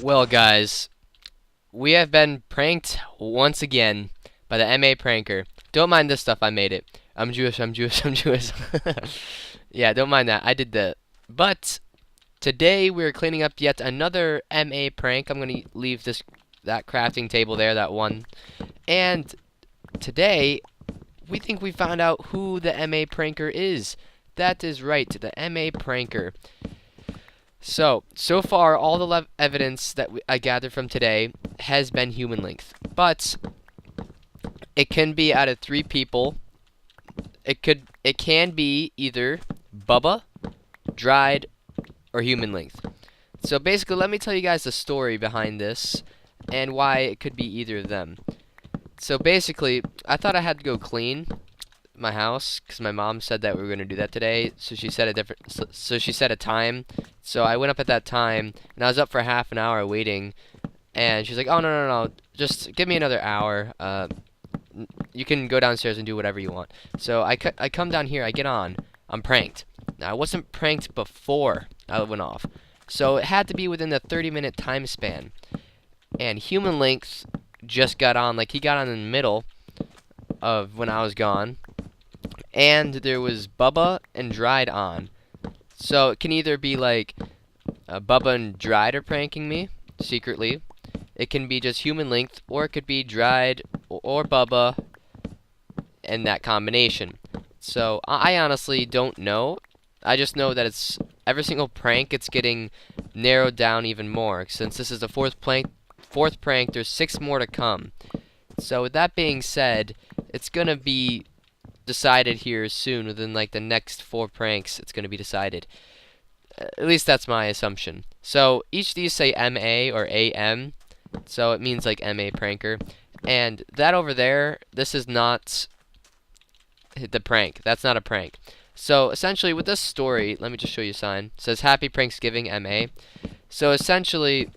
Well, guys, we have been pranked once again by the MA pranker. Don't mind this stuff, I made it. I'm Jewish, I'm Jewish, I'm Jewish. Yeah, don't mind that. I did that. But today we're cleaning up yet another MA prank. I'm going to leave that crafting table there, that one. And today we think we found out who the MA pranker is. That is right, the MA pranker. So far, all the evidence that I gathered from today has been human length. But it can be out of three people. It can be either Bubba, Dried, or human length. So basically, let me tell you guys the story behind this and why it could be either of them. So basically, I thought I had to go clean my house because my mom said that we were going to do that today. So she set a time. So I went up at that time and I was up for half an hour waiting. And she's like, "Oh, no, just give me another hour. You can go downstairs and do whatever you want." So I come down here, I get on. I'm pranked. Now I wasn't pranked before I went off. So it had to be within the 30-minute time span. And human length just got on, like he got on in the middle of when I was gone. And there was Bubba and Dried on. So it can either be like Bubba and Dried are pranking me secretly. It can be just human length, or it could be Dried or Bubba and that combination. So I honestly don't know. I just know that it's every single prank it's getting narrowed down even more. Since this is the fourth prank, there's 6 more to come. So with that being said, it's gonna be decided here soon. Within like the next 4 pranks, it's gonna be decided. At least that's my assumption. So each of these say MA or AM, so it means like MA pranker. And that over there, this is not the prank. That's not a prank. So essentially with this story, let me just show you a sign. It says Happy Pranksgiving MA. So essentially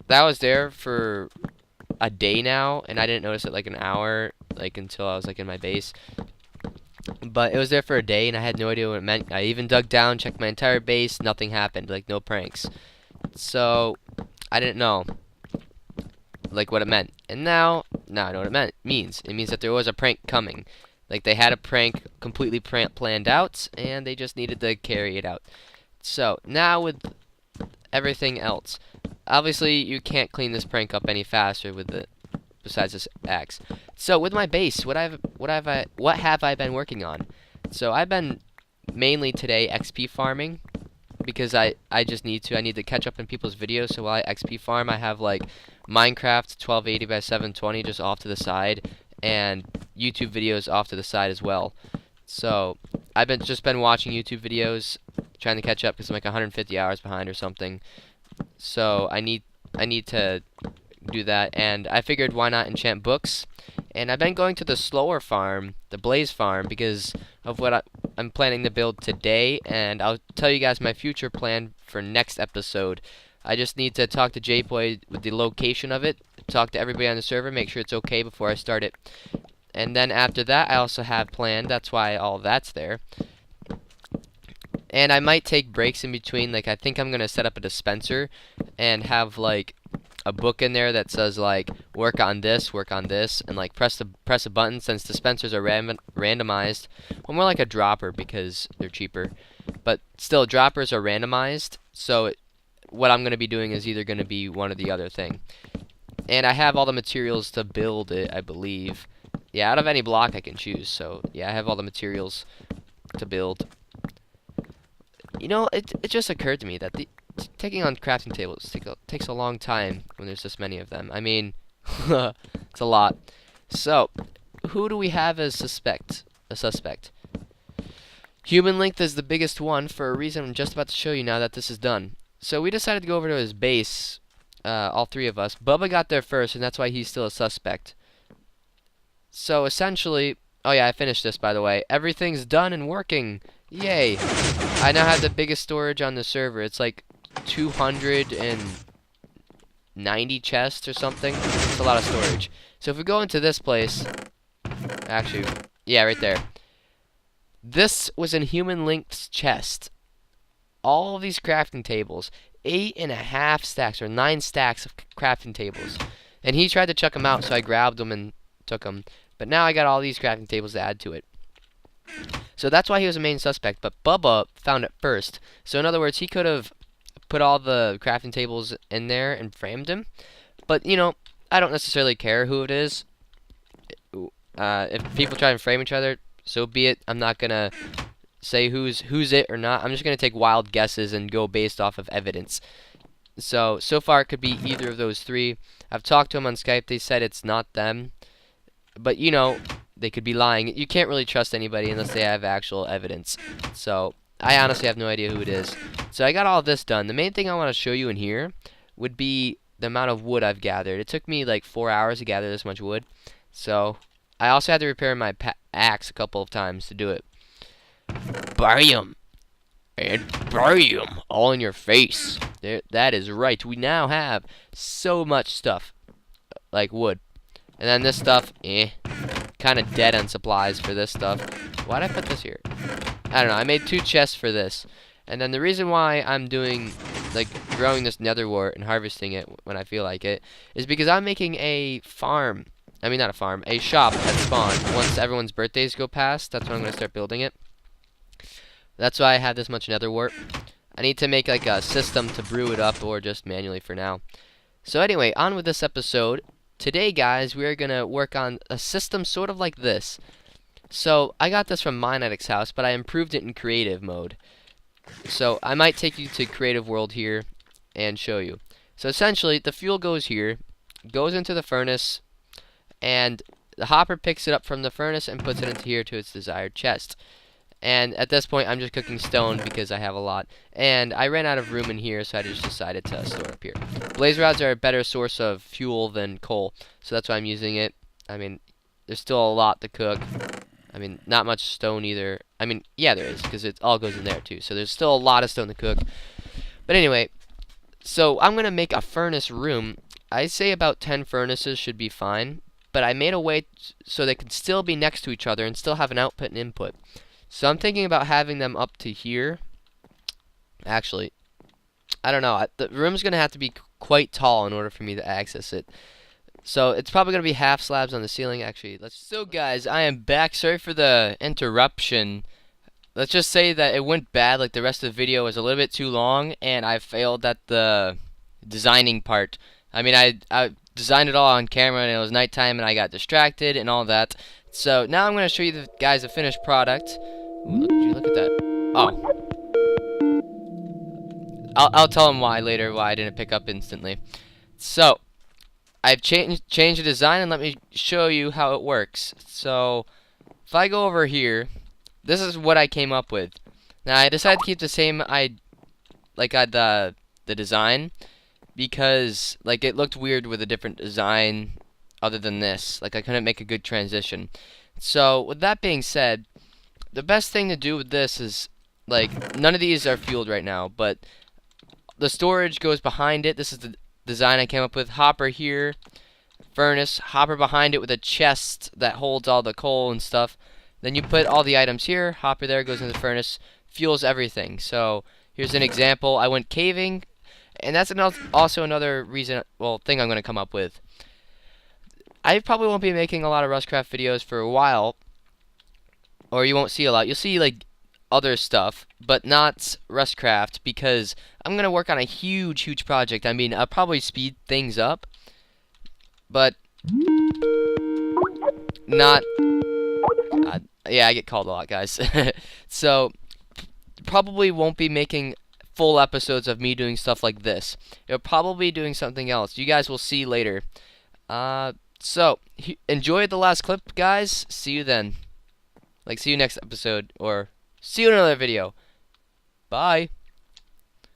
that was there for a day now, and I didn't notice it like an hour, like until I was like in my base. But it was there for a day, and I had no idea what it meant. I even dug down, checked my entire base, nothing happened, like no pranks. So I didn't know like what it meant. And now I know what it means. It means that there was a prank coming. Like they had a prank completely planned out, and they just needed to carry it out. So now with everything else, obviously you can't clean this prank up any faster with the besides this axe. So with my base, what have I been working on? So I've been mainly today XP farming because I just need to. I need to catch up in people's videos. So while I XP farm, I have like Minecraft 1280 by 720 just off to the side, and YouTube videos off to the side as well. So I've just been watching YouTube videos, trying to catch up because I'm like 150 hours behind or something. So I need to do that, and I figured why not enchant books. And I've been going to the slower farm, the Blaze farm, because of what I'm planning to build today, and I'll tell you guys my future plan for next episode. I just need to talk to J-Boy with the location of it, talk to everybody on the server, make sure it's okay before I start it. And then after that, I also have planned, that's why all that's there. And I might take breaks in between, like I think I'm going to set up a dispenser and have like a book in there that says like work on this, and like press a button, since dispensers are randomized. Well, more like a dropper because they're cheaper, but still droppers are randomized. So what I'm going to be doing is either going to be one or the other thing. And I have all the materials to build it, I believe. Yeah, out of any block I can choose. So yeah, I have all the materials to build. You know, it just occurred to me that taking on crafting tables takes a long time when there's this many of them. I mean, it's a lot. So, who do we have as a suspect? Human length is the biggest one for a reason I'm just about to show you now that this is done. So we decided to go over to his base, all 3 of us. Bubba got there first, and that's why he's still a suspect. So essentially, oh yeah, I finished this by the way. Everything's done and working. Yay! I now have the biggest storage on the server. It's like 290 chests or something. It's a lot of storage. So if we go into this place, actually, yeah, right there. This was in human length's chest. All of these crafting tables. 8.5 stacks or 9 stacks of crafting tables. And he tried to chuck them out, so I grabbed them and took them. But now I got all these crafting tables to add to it. So that's why he was a main suspect, but Bubba found it first. So in other words, he could have put all the crafting tables in there and framed him. But, you know, I don't necessarily care who it is. If people try and frame each other, so be it. I'm not going to say who's it or not. I'm just going to take wild guesses and go based off of evidence. So far it could be either of those three. I've talked to them on Skype. They said it's not them. But, you know, they could be lying. You can't really trust anybody unless they have actual evidence. So I honestly have no idea who it is. So I got all this done. The main thing I want to show you in here would be the amount of wood I've gathered. It took me like 4 hours to gather this much wood. So I also had to repair my axe a couple of times to do it. Bam! And bam! All in your face. There, that is right. We now have so much stuff. Like wood. And then this stuff, kind of dead on supplies for this stuff. Why'd I put this here? I don't know. I made 2 chests for this. And then the reason why I'm doing, like, growing this nether wart and harvesting it when I feel like it is because I'm making a farm. I mean, not a farm. A shop at spawn. Once everyone's birthdays go past, that's when I'm going to start building it. That's why I have this much nether wart. I need to make, like, a system to brew it up or just manually for now. So anyway, on with this episode. Today, guys, we are going to work on a system sort of like this. So, I got this from Minecraft's house, but I improved it in creative mode. So, I might take you to creative world here and show you. So, essentially, the fuel goes here, goes into the furnace, and the hopper picks it up from the furnace and puts it into here to its desired chest. And at this point, I'm just cooking stone because I have a lot. And I ran out of room in here, so I just decided to store it up here. Blaze rods are a better source of fuel than coal, so that's why I'm using it. I mean, there's still a lot to cook. I mean, not much stone either. I mean, yeah, there is, because it all goes in there too. So there's still a lot of stone to cook. But anyway, so I'm going to make a furnace room. I say about 10 furnaces should be fine. But I made a way so they can still be next to each other and still have an output and input. So I'm thinking about having them up to here. Actually, I don't know. The room's going to have to be quite tall in order for me to access it. So it's probably going to be half slabs on the ceiling. Actually, So guys, I am back. Sorry for the interruption. Let's just say that it went bad. Like the rest of the video was a little bit too long, and I failed at the designing part. I mean, I designed it all on camera, and it was nighttime, and I got distracted and all that. So now I'm going to show you guys the finished product. Ooh, look at that. Oh. I'll tell them why later, why I didn't pick up instantly. So, I've changed the design, and let me show you how it works. So, if I go over here, this is what I came up with. Now, I decided to keep the same, the design, because, like, it looked weird with a different design other than this. Like, I couldn't make a good transition. So, with that being said, the best thing to do with this is, like, none of these are fueled right now, but the storage goes behind it. This is the design I came up with. Hopper here, furnace, hopper behind it with a chest that holds all the coal and stuff. Then you put all the items here, hopper there, goes in the furnace, fuels everything. So, here's an example. I went caving, and that's also another reason, thing I'm going to come up with. I probably won't be making a lot of Rustcraft videos for a while, or you won't see a lot. You'll see, like, other stuff, but not Rustcraft, because I'm going to work on a huge project. I mean, I'll probably speed things up, but not... yeah, I get called a lot, guys. So, probably won't be making full episodes of me doing stuff like this. You'll probably be doing something else. You guys will see later. So, enjoy the last clip, guys. See you then. Like, see you next episode, or see you in another video. Bye.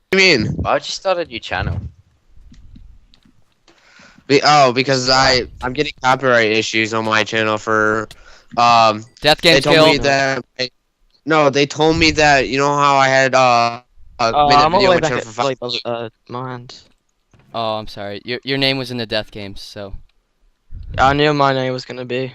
What do you mean? Why would you start a new channel? Because I'm getting copyright issues on my channel for Death Game they told killed. me that no, they told me that, you know how I had made that I'm all the video way with back Jennifer at mines. Oh, I'm sorry. Your name was in the Death Games, so. I knew my name was gonna be.